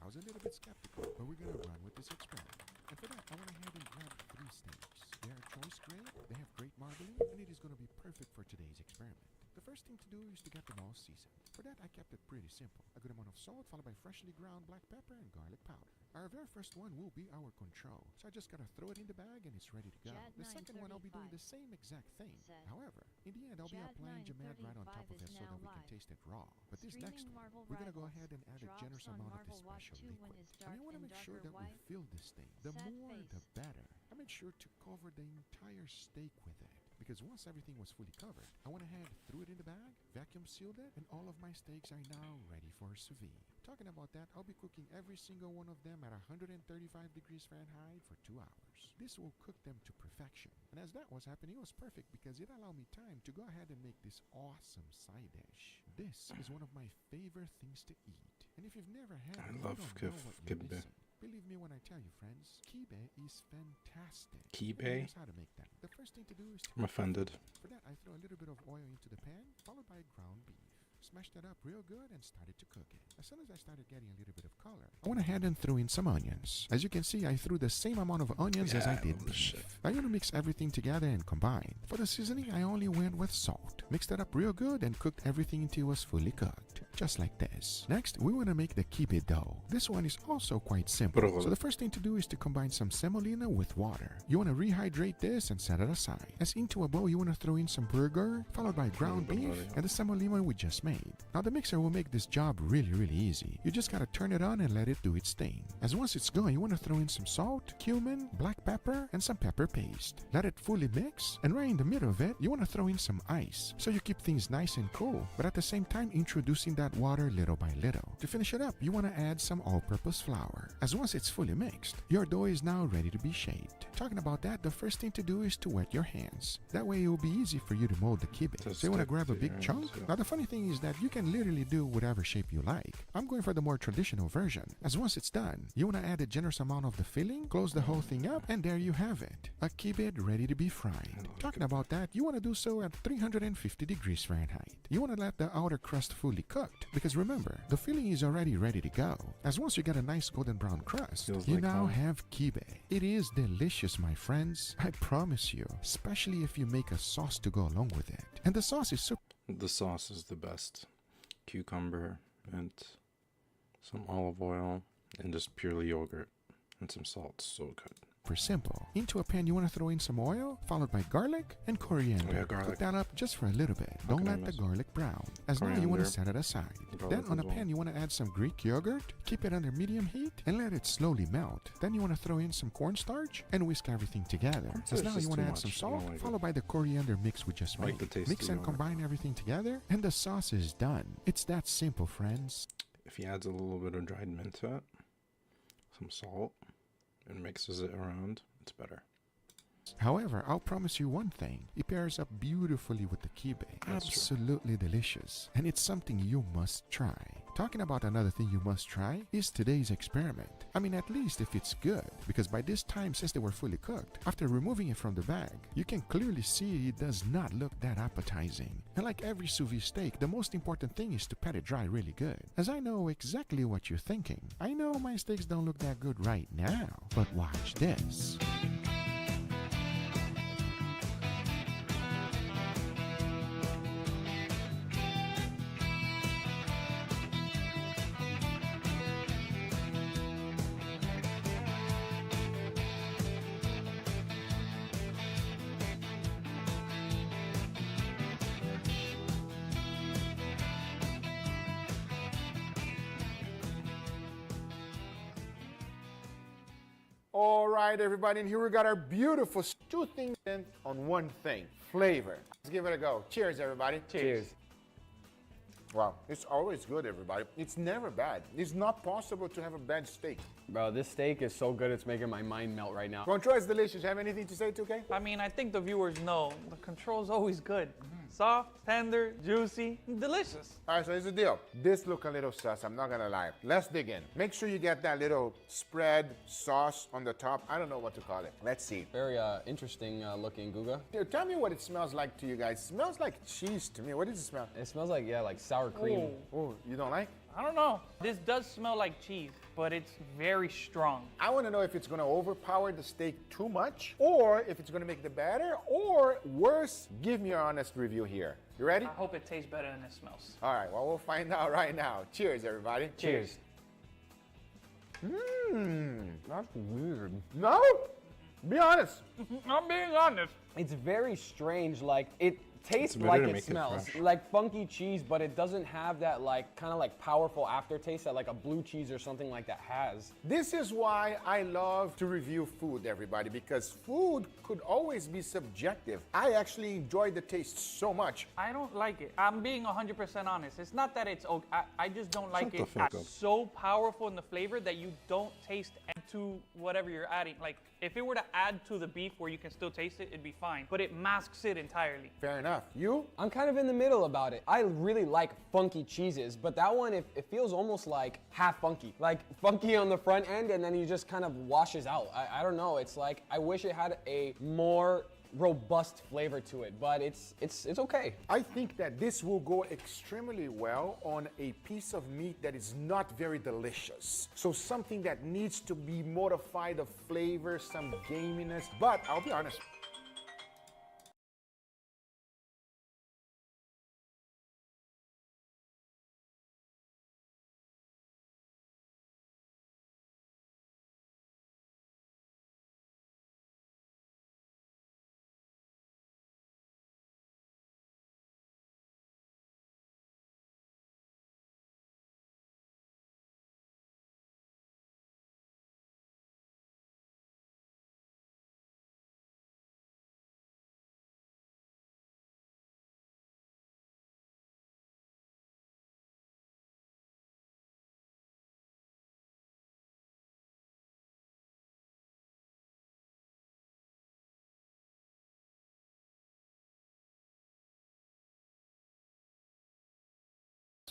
I was a little bit skeptical, but we're gonna run with this experiment. And for that, I went ahead and grabbed 3 steaks. They are choice grade, they have great marbling, and it is gonna be perfect for today's experiment. The first thing to do is to get them all seasoned. For that, I kept it pretty simple. A good amount of salt, followed by freshly ground black pepper and garlic powder. Our very first one will be our control, so I just gotta throw it in the bag and it's ready to go. The second one, I'll be doing the same exact thing. However, in the end, I'll be applying Jamad right on top of it so that we can taste it raw. But this next one, we're gonna go ahead and add a generous amount of this special liquid. And I want to make sure that we fill this thing. The more, the better. I made sure to cover the entire steak with it, because once everything was fully covered, I went ahead, threw it in the bag, vacuum sealed it, and all of my steaks are now ready for sous vide. Talking about that, I'll be cooking every single one of them at 135 degrees Fahrenheit for 2 hours. This will cook them to perfection. And as that was happening, it was perfect because it allowed me time to go ahead and make this awesome side dish. This is one of my favorite things to eat. And if you've never had it, you don't know what you're missing. Believe me when I tell you, friends, kibe is fantastic. Kibe? Here's how to make that. The first thing to do is to I'm offended. For that, I throw a little bit of oil into the pan, followed by ground beef. Smashed it up real good and started to cook it. As soon as I started getting a little bit of color, I went ahead and threw in some onions. As you can see, I threw the same amount of onions as I did beef. I'm gonna mix everything together and combine. For the seasoning, I only went with salt. Mixed it up real good and cooked everything until it was fully cooked. Just like this. Next, we want to make the kibe dough. This one is also quite simple. So the first thing to do is to combine some semolina with water. You want to rehydrate this and set it aside. As into a bowl, you want to throw in some burger, followed by ground beef and the semolina we just made. Now the mixer will make this job really easy. You just gotta turn it on and let it do its thing. As once it's going, you want to throw in some salt, cumin, black pepper, and some pepper paste. Let it fully mix, and right in the middle of it, you want to throw in some ice. So you keep things nice and cool, but at the same time introducing that water little by little. To finish it up, you want to add some all-purpose flour. As once it's fully mixed, your dough is now ready to be shaped. Talking about that, the first thing to do is to wet your hands. That way it will be easy for you to mold the kibe. So you want to grab a big chunk? Now the funny thing is that you can literally do whatever shape you like. I'm going for the more traditional version. As once it's done, you want to add a generous amount of the filling, close the whole thing up, and there you have it. A kibe ready to be fried. Talking about that, you want to do so at 350 degrees Fahrenheit. You want to let the outer crust fully cooked, because remember, the filling is already ready to go. As once you get a nice golden brown crust, you now have kibe. It is delicious, my friends. I promise you, especially if you make a sauce to go along with it. And the sauce is super. The sauce is the best. Cucumber and some olive oil and just purely yogurt and some salt. So good. Simple. Into a pan, you want to throw in some oil, followed by garlic and coriander. Yeah, garlic. Cook that up just for a little bit. Don't let the garlic brown. As now you want to set it aside. Then on a pan, you want to add some Greek yogurt, keep it under medium heat, and let it slowly melt. Then you want to throw in some cornstarch and whisk everything together. As now you want to add some salt, followed by the coriander mix we just made. Mix and combine everything together, and the sauce is done. It's that simple, friends. If he adds a little bit of dried mint to it, some salt, and mixes it around, it's better. However, I'll promise you one thing. It pairs up beautifully with the kibe. Absolutely delicious. And it's something you must try. Talking about another thing you must try is today's experiment. I mean, at least if it's good. Because by this time, since they were fully cooked, after removing it from the bag, you can clearly see it does not look that appetizing. And like every sous vide steak, the most important thing is to pat it dry really good. As I know exactly what you're thinking. I know my steaks don't look that good right now. But watch this. All right, everybody, and here we got our beautiful 2 things on 1 thing, flavor. Let's give it a go. Cheers, everybody. Cheers. Wow, it's always good, everybody. It's never bad. It's not possible to have a bad steak. Bro, this steak is so good, it's making my mind melt right now. Control is delicious. Have anything to say, 2K? I mean, I think the viewers know the control's always good. Soft, tender, juicy, delicious. All right, so here's the deal. This look a little sus, I'm not gonna lie. Let's dig in. Make sure you get that little spread sauce on the top. I don't know what to call it. Let's see. Very interesting looking Guga. Dude, tell me what it smells like to you guys. It smells like cheese to me. What does it smell? It smells like, yeah, like sour cream. Oh, you don't like? I don't know. This does smell like cheese, but it's very strong. I want to know if it's going to overpower the steak too much, or if it's going to make it better, or worse. Give me your honest review here. You ready? I hope it tastes better than it smells. All right, well, we'll find out right now. Cheers, everybody. Cheers. That's weird. No? Be honest. I'm being honest. It's very strange. Like, it tastes better like to it make it smells. fresh. Like funky cheese, but it doesn't have that like kind of like powerful aftertaste that like a blue cheese or something like that has. This is why I love to review food, everybody, because food could always be subjective. I actually enjoy the taste so much. I don't like it. I'm being 100% honest. It's not that it's okay. I just don't like Shut the it. fuck It's up. so powerful in the flavor that you don't taste to whatever you're adding. Like, if it were to add to the beef where you can still taste it, it'd be fine. But it masks it entirely. Fair enough. You? I'm kind of in the middle about it. I really like funky cheeses, but that one, it feels almost like half funky. Like funky on the front end, and then he just kind of washes out. I don't know. It's like, I wish it had a more robust flavor to it, but it's okay. I think that this will go extremely well on a piece of meat that is not very delicious. So something that needs to be modified of flavor, some gaminess. But I'll be honest.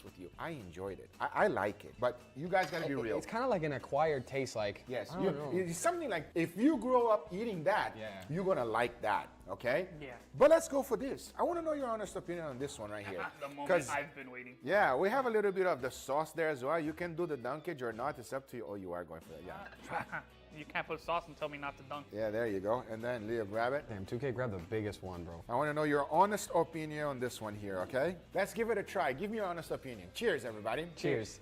With you, I enjoyed it. I like it, but you guys gotta be real. It's kind of like an acquired taste. Like, Yes, I don't know. it's something like if you grow up eating that, Yeah. you're gonna like that, okay? Yeah. But let's go for this. I want to know your honest opinion on this one right here. The moment 'Cause, I've been waiting. yeah, we have a little bit of the sauce there as well. You can do the dunkage or not. It's up to you. Oh, you are going for that. Yeah. You can't put sauce and tell me not to dunk. Yeah, there you go. And then Leo, grab it. Damn, 2K grabbed the biggest one, bro. I want to know your honest opinion on this one here, okay? Let's give it a try. Give me your honest opinion. Cheers, everybody. Cheers.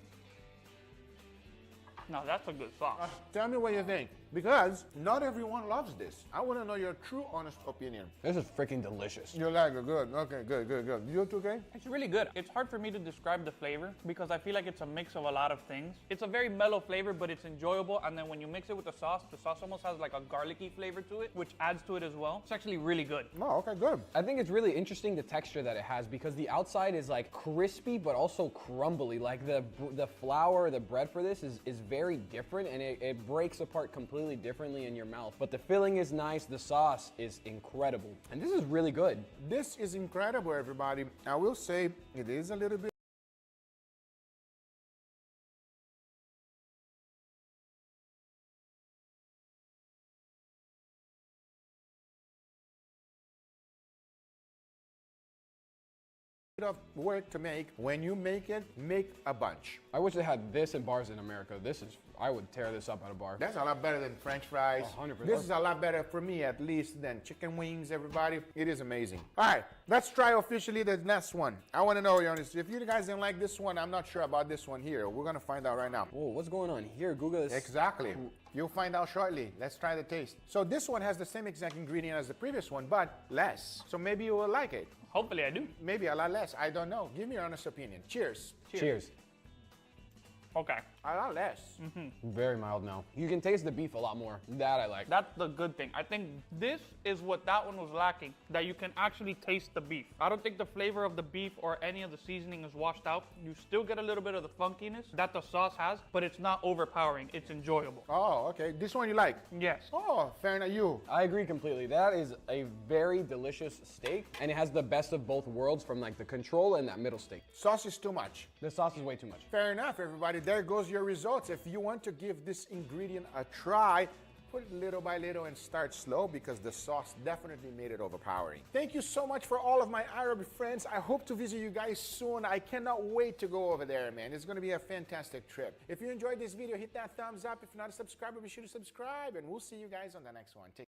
No, that's a good sauce. Tell me what you think, because not everyone loves this. I want to know your true, honest opinion. This is freaking delicious. You like it? Good. Okay, good. You too, okay? It's really good. It's hard for me to describe the flavor because I feel like it's a mix of a lot of things. It's a very mellow flavor, but it's enjoyable. And then when you mix it with the sauce almost has like a garlicky flavor to it, which adds to it as well. It's actually really good. Oh, okay, good. I think it's really interesting the texture that it has because the outside is like crispy but also crumbly. Like the flour, the bread for this is very different and it breaks apart completely differently in your mouth. But the filling is nice, the sauce is incredible. And this is really good. This is incredible, everybody. I will say it is a little bit of work to make. When you make it, make a bunch. I wish they had this in bars in America. I would tear this up at a bar. That's a lot better than French fries. 100%. This is a lot better for me, at least, than chicken wings, everybody. It is amazing. All right, let's try officially the next one. I want to know, Jonas, if you guys didn't like this one, I'm not sure about this one here. We're going to find out right now. Whoa, what's going on here? Google this. Exactly. You'll find out shortly. Let's try the taste. So this one has the same exact ingredient as the previous one, but less. So maybe you will like it. Hopefully I do. Maybe a lot less. I don't know. Give me your honest opinion. Cheers. Cheers. Okay. A lot less. Very mild now. You can taste the beef a lot more. That I like. That's the good thing. I think this is what that one was lacking, that you can actually taste the beef. I don't think the flavor of the beef or any of the seasoning is washed out. You still get a little bit of the funkiness that the sauce has, but it's not overpowering. It's enjoyable. Oh, okay. This one you like? Yes. Oh, fair enough. You. I agree completely. That is a very delicious steak, and it has the best of both worlds from like the control and that middle steak. Sauce is too much. The sauce is way too much. Fair enough, everybody. There goes your results. If you want to give this ingredient a try, put it little by little and start slow because the sauce definitely made it overpowering. Thank you so much for all of my Arabic friends. I hope to visit you guys soon. I cannot wait to go over there, man. It's going to be a fantastic trip. If you enjoyed this video, hit that thumbs up. If you're not a subscriber, be sure to subscribe, and we'll see you guys on the next one. Take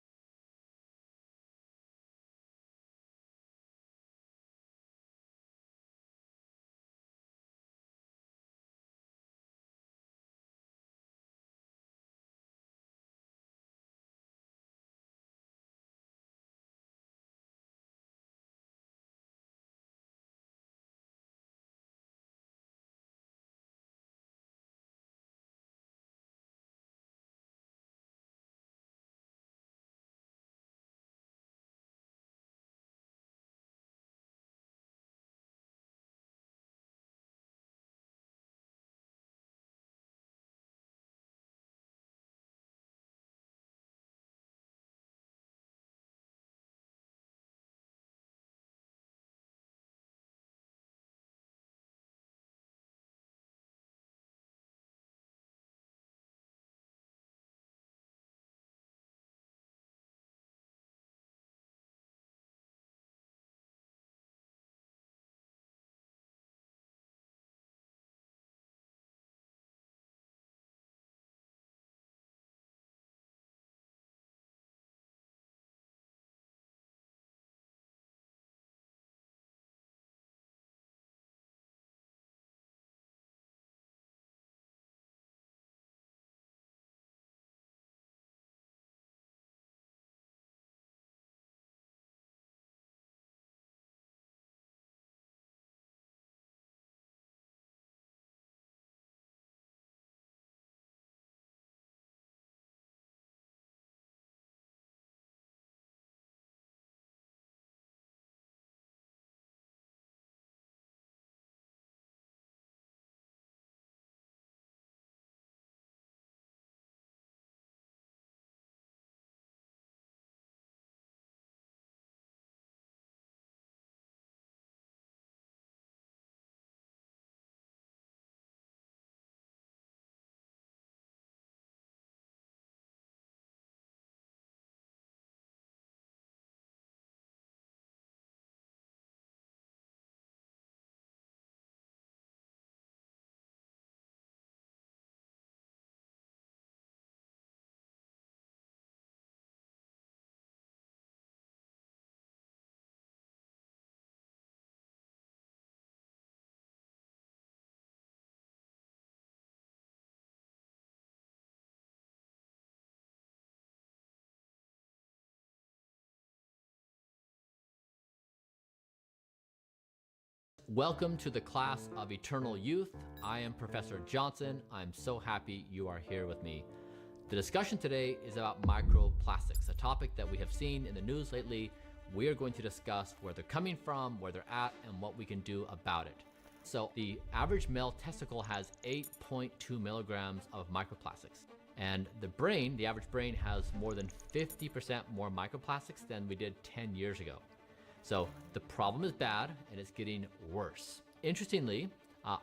Welcome to the class of eternal youth. I am Professor Johnson. I'm so happy you are here with me. The discussion today is about microplastics, a topic that we have seen in the news lately. We are going to discuss where they're coming from, where they're at, and what we can do about it. So the average male testicle has 8.2 milligrams of microplastics. And the brain, the average brain, has more than 50% more microplastics than we did 10 years ago. So the problem is bad and it's getting worse. Interestingly,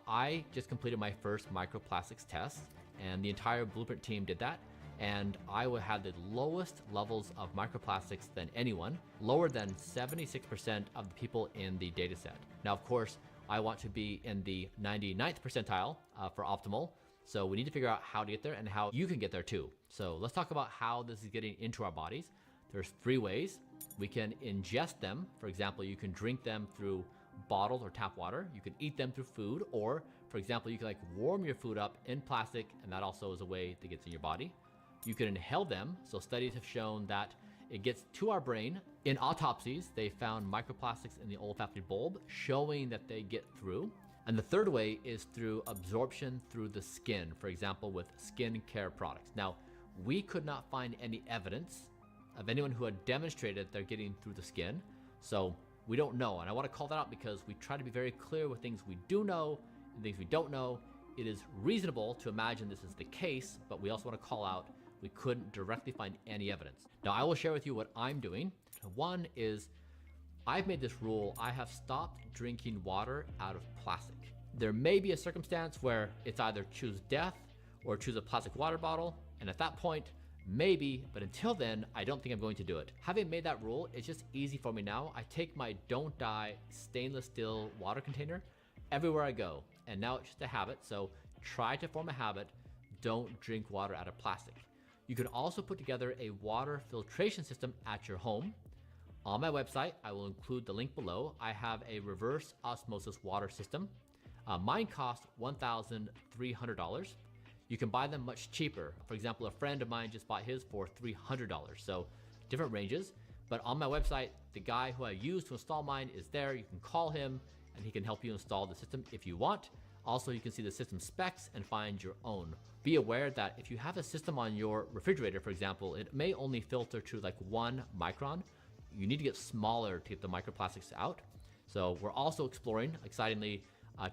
I just completed my first microplastics test and the entire Blueprint team did that. And I had the lowest levels of microplastics than anyone, lower than 76% of the people in the data set. Now, of course, I want to be in the 99th percentile for optimal. So we need to figure out how to get there and how you can get there too. So let's talk about how this is getting into our bodies. There's 3 ways. We can ingest them. For example, you can drink them through bottles or tap water. You can eat them through food, or for example, you can warm your food up in plastic, and that also is a way that gets in your body. You can inhale them. So studies have shown that it gets to our brain. In autopsies, they found microplastics in the olfactory bulb, showing that they get through. And the third way is through absorption through the skin, for example, with skin care products. Now, we could not find any evidence of anyone who had demonstrated they're getting through the skin. So we don't know. And I want to call that out because we try to be very clear with things we do know and things we don't know. It is reasonable to imagine this is the case, but we also want to call out we couldn't directly find any evidence. Now, I will share with you what I'm doing. One is I've made this rule. I have stopped drinking water out of plastic. There may be a circumstance where it's either choose death or choose a plastic water bottle. And at that point, Maybe, but until then, I don't think I'm going to do it. Having made that rule, it's just easy for me now. I take my Don't Die stainless steel water container everywhere I go, and now it's just a habit, so try to form a habit. Don't drink water out of plastic. You can also put together a water filtration system at your home. On my website, I will include the link below. I have a reverse osmosis water system. Mine costs $1,300. You can buy them much cheaper. For example, a friend of mine just bought his for $300. So different ranges. But on my website, the guy who I use to install mine is there. You can call him and he can help you install the system if you want. Also, you can see the system specs and find your own. Be aware that if you have a system on your refrigerator, for example, it may only filter to like 1 micron. You need to get smaller to get the microplastics out. So we're also exploring, excitingly,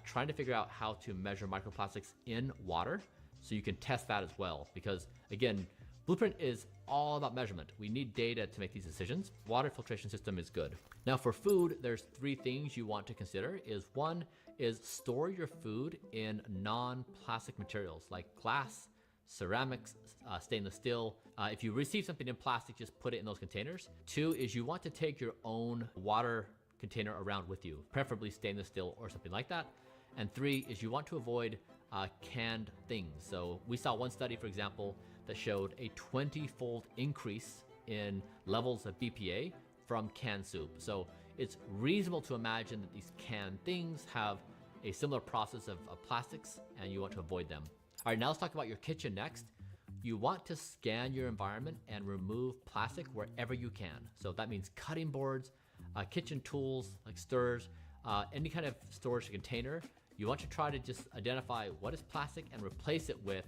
trying to figure out how to measure microplastics in water. So you can test that as well, because again, Blueprint is all about measurement. We need data to make these decisions. Water filtration system is good. Now for food, there's 3 things you want to consider. One is store your food in non-plastic materials like glass, ceramics, stainless steel. If you receive something in plastic, just put it in those containers. 2 is you want to take your own water container around with you, preferably stainless steel or something like that. And 3 is you want to avoid canned things. So we saw one study, for example, that showed a 20-fold increase in levels of BPA from canned soup. So it's reasonable to imagine that these canned things have a similar process of plastics, and you want to avoid them. All right, now let's talk about your kitchen next. You want to scan your environment and remove plastic wherever you can. So that means cutting boards, kitchen tools like stirrers, any kind of storage container. You want to try to just identify what is plastic and replace it with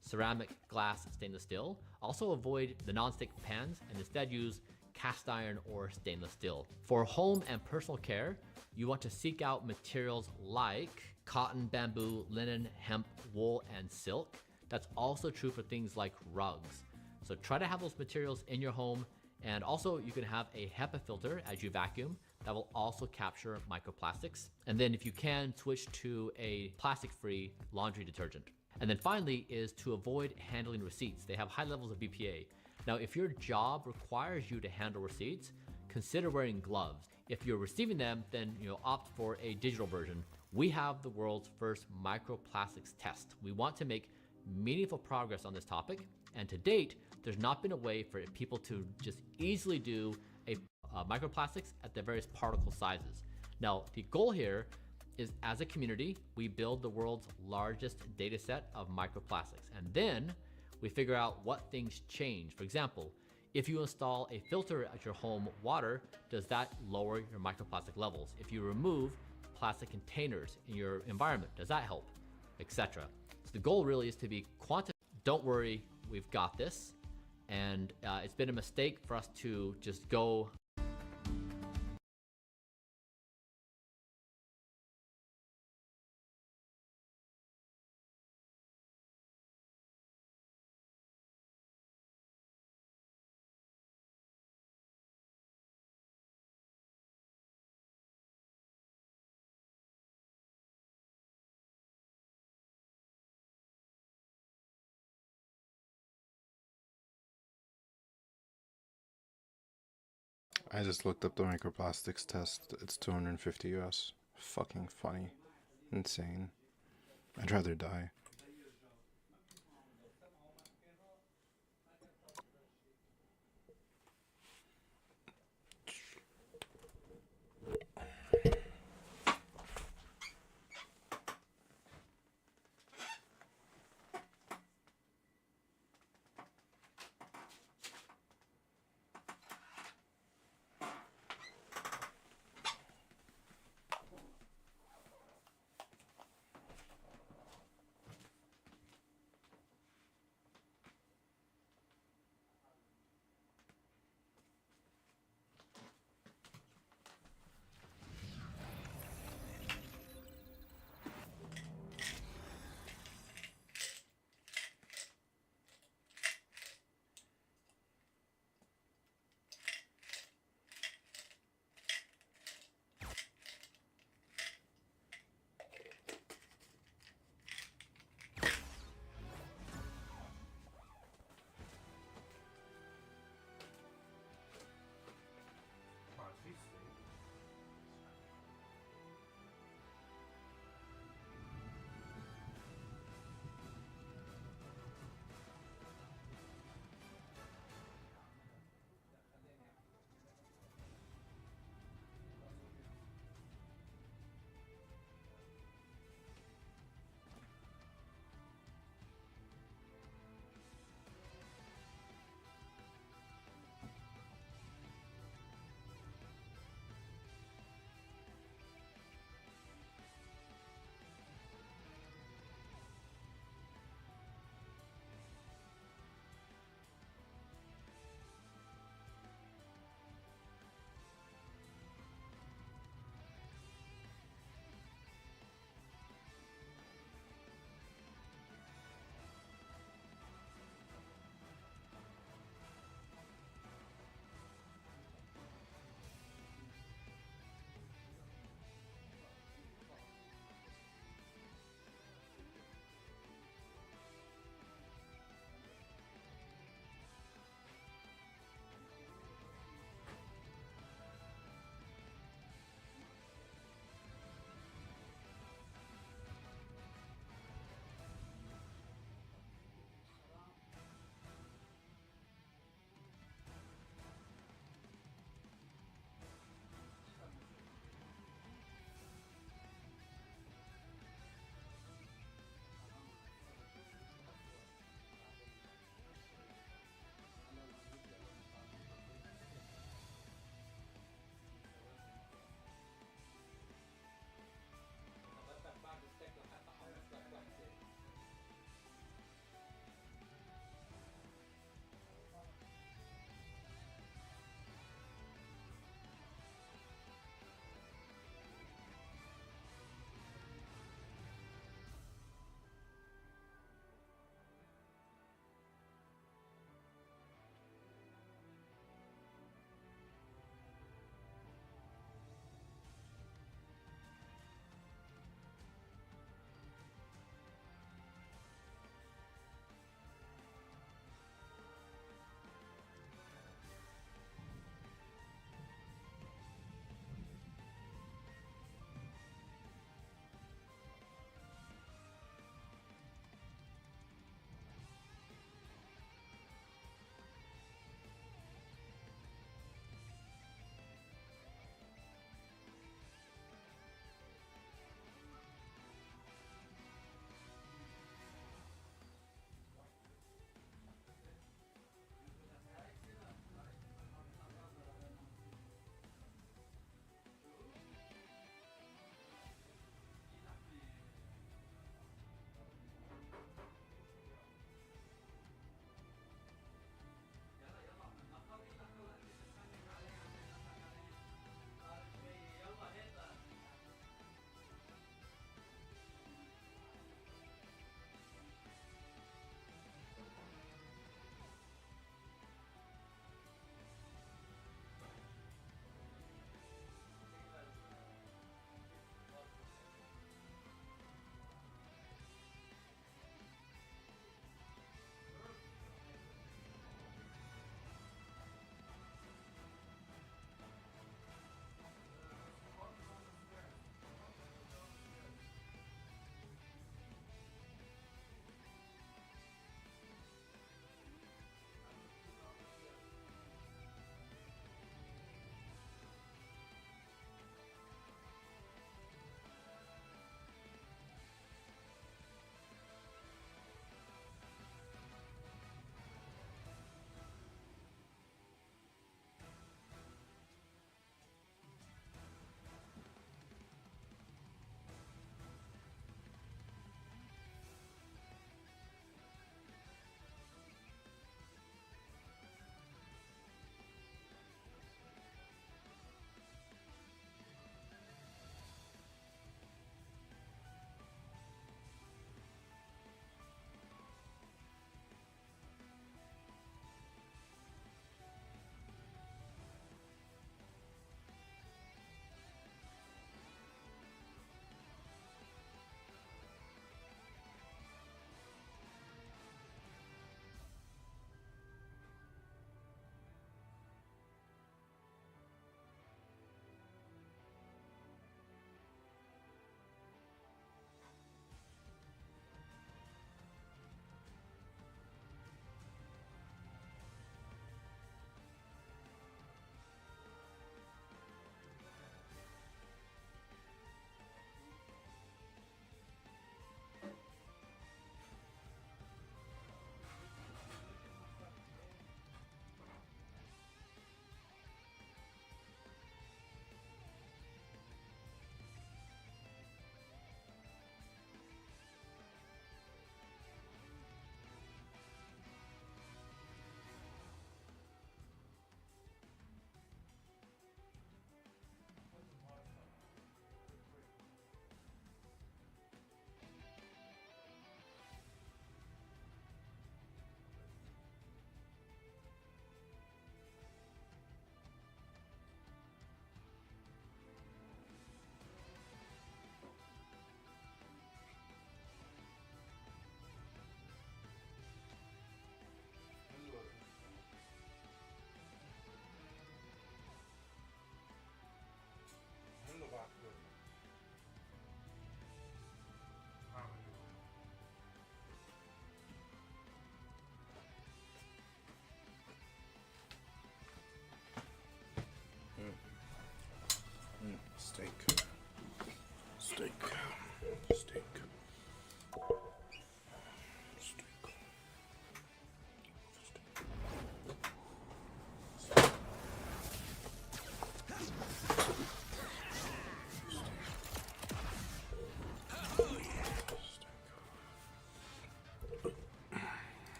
ceramic, glass, stainless steel. Also avoid the non-stick pans and instead use cast iron or stainless steel. For home and personal care, you want to seek out materials like cotton, bamboo, linen, hemp, wool, and silk. That's also true for things like rugs. So try to have those materials in your home, and also you can have a HEPA filter as you vacuum that will also capture microplastics. And then if you can, switch to a plastic-free laundry detergent. And then finally is to avoid handling receipts. They have high levels of BPA. Now, if your job requires you to handle receipts, consider wearing gloves. If you're receiving them, then opt for a digital version. We have the world's first microplastics test. We want to make meaningful progress on this topic, and to date, there's not been a way for people to just easily do a microplastics at the various particle sizes. Now, the goal here is, as a community, we build the world's largest data set of microplastics, and then we figure out what things change. For example, if you install a filter at your home water, does that lower your microplastic levels? If you remove plastic containers in your environment, does that help? Etc. So the goal really is to be quantitative. Don't worry, we've got this. And it's been a mistake for us to just go I just looked up the microplastics test. It's 250 US. Fucking funny. Insane. I'd rather die.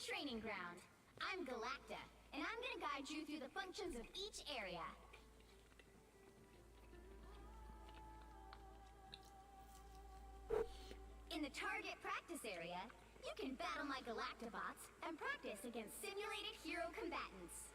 training ground. I'm Galacta, and I'm gonna guide you through the functions of each area. In the target practice area, you can battle my Galactabots and practice against simulated hero combatants.